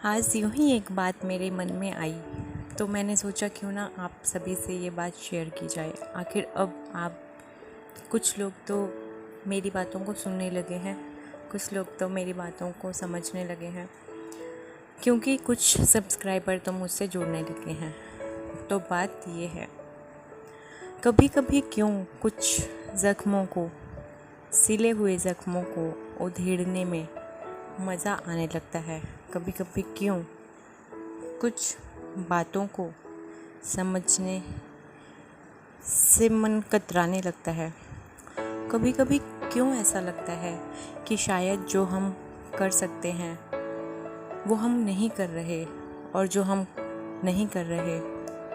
आज यूं ही एक बात मेरे मन में आई तो मैंने सोचा क्यों ना आप सभी से ये बात शेयर की जाए। आखिर अब आप कुछ लोग तो मेरी बातों को सुनने लगे हैं, कुछ लोग तो मेरी बातों को समझने लगे हैं, क्योंकि कुछ सब्सक्राइबर तो मुझसे जुड़ने लगे हैं। तो बात ये है, कभी कभी क्यों कुछ ज़ख्मों को, सिले हुए ज़ख्मों को उधेड़ने में मज़ा आने लगता है। कभी कभी क्यों कुछ बातों को समझने से मन कतराने लगता है। कभी कभी क्यों ऐसा लगता है कि शायद जो हम कर सकते हैं वो हम नहीं कर रहे, और जो हम नहीं कर रहे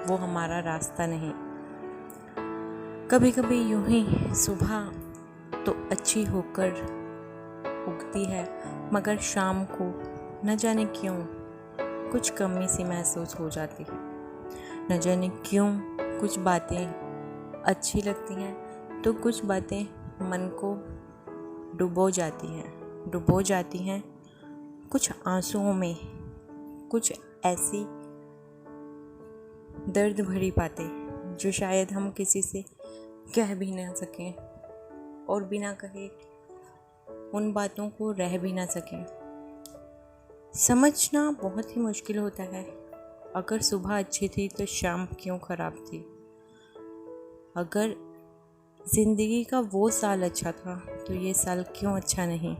वो हमारा रास्ता नहीं। कभी कभी यूं ही सुबह तो अच्छी होकर उगती है, मगर शाम को न जाने क्यों कुछ कमी सी महसूस हो जाती है। न जाने क्यों कुछ बातें अच्छी लगती हैं तो कुछ बातें मन को डुबो जाती हैं कुछ आंसुओं में, कुछ ऐसी दर्द भरी बातें जो शायद हम किसी से कह भी ना सकें और बिना कहे उन बातों को रह भी ना सकें। समझना बहुत ही मुश्किल होता है। अगर सुबह अच्छी थी तो शाम क्यों खराब थी? अगर ज़िंदगी का वो साल अच्छा था तो ये साल क्यों अच्छा नहीं?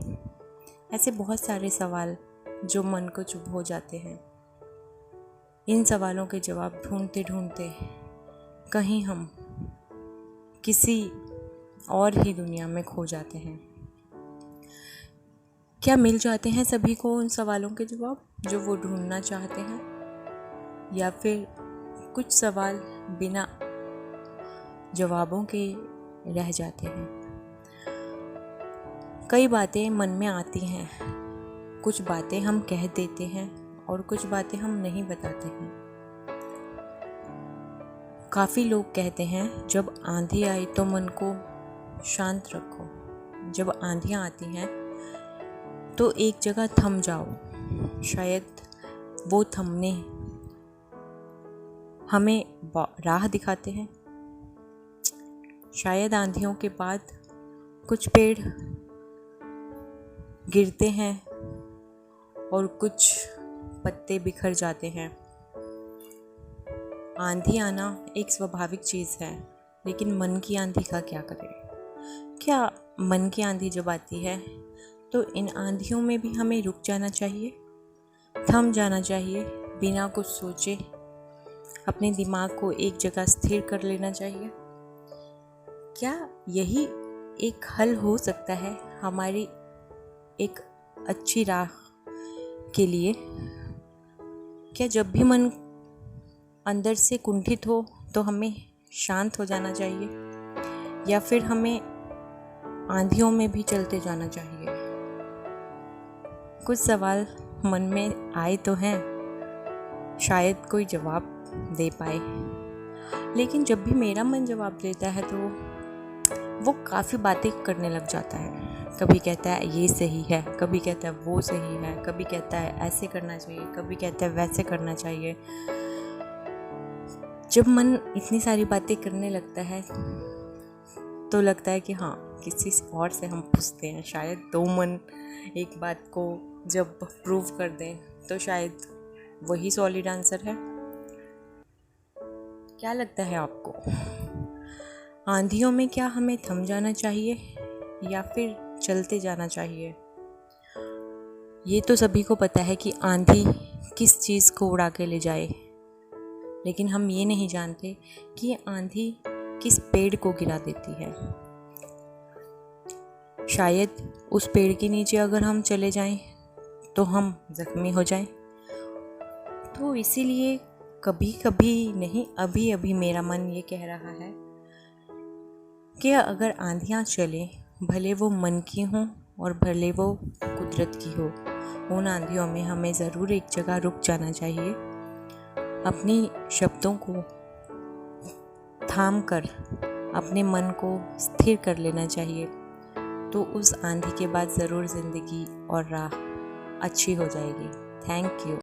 ऐसे बहुत सारे सवाल जो मन को चुभ हो जाते हैं। इन सवालों के जवाब ढूंढते ढूंढते कहीं हम किसी और ही दुनिया में खो जाते हैं। क्या मिल जाते हैं सभी को उन सवालों के जवाब जो वो ढूंढना चाहते हैं, या फिर कुछ सवाल बिना जवाबों के रह जाते हैं? कई बातें मन में आती हैं, कुछ बातें हम कह देते हैं और कुछ बातें हम नहीं बताते हैं। काफ़ी लोग कहते हैं जब आंधी आई तो मन को शांत रखो। जब आंधियाँ आती हैं तो एक जगह थम जाओ। शायद वो थमने हमें राह दिखाते हैं। शायद आंधियों के बाद कुछ पेड़ गिरते हैं और कुछ पत्ते बिखर जाते हैं। आंधी आना एक स्वाभाविक चीज़ है, लेकिन मन की आंधी का क्या करें? क्या मन की आंधी जब आती है तो इन आंधियों में भी हमें रुक जाना चाहिए, थम जाना चाहिए, बिना कुछ सोचे अपने दिमाग को एक जगह स्थिर कर लेना चाहिए? क्या यही एक हल हो सकता है हमारी एक अच्छी राह के लिए? क्या जब भी मन अंदर से कुंठित हो तो हमें शांत हो जाना चाहिए, या फिर हमें आंधियों में भी चलते जाना चाहिए? कुछ सवाल मन में आए तो हैं, शायद कोई जवाब दे पाए, लेकिन जब भी मेरा मन जवाब देता है तो वो काफ़ी बातें करने लग जाता है। कभी कहता है ये सही है, कभी कहता है वो सही है, कभी कहता है ऐसे करना चाहिए, कभी कहता है वैसे करना चाहिए। जब मन इतनी सारी बातें करने लगता है तो लगता है कि हाँ, किसी और से हम पूछते हैं। शायद दो मन एक बात को जब प्रूव कर दें तो शायद वही सॉलिड आंसर है। क्या लगता है आपको? आंधियों में क्या हमें थम जाना चाहिए या फिर चलते जाना चाहिए? ये तो सभी को पता है कि आंधी किस चीज़ को उड़ा के ले जाए, लेकिन हम ये नहीं जानते कि आंधी किस पेड़ को गिरा देती है। शायद उस पेड़ के नीचे अगर हम चले जाएं तो हम जख्मी हो जाएं। तो इसीलिए कभी कभी नहीं, अभी अभी मेरा मन ये कह रहा है कि अगर आंधियाँ चलें, भले वो मन की हों और भले वो कुदरत की हो, उन आंधियों में हमें ज़रूर एक जगह रुक जाना चाहिए, अपने शब्दों को थाम कर अपने मन को स्थिर कर लेना चाहिए। तो उस आंधी के बाद ज़रूर ज़िंदगी और राह अच्छी हो जाएगी। Thank you.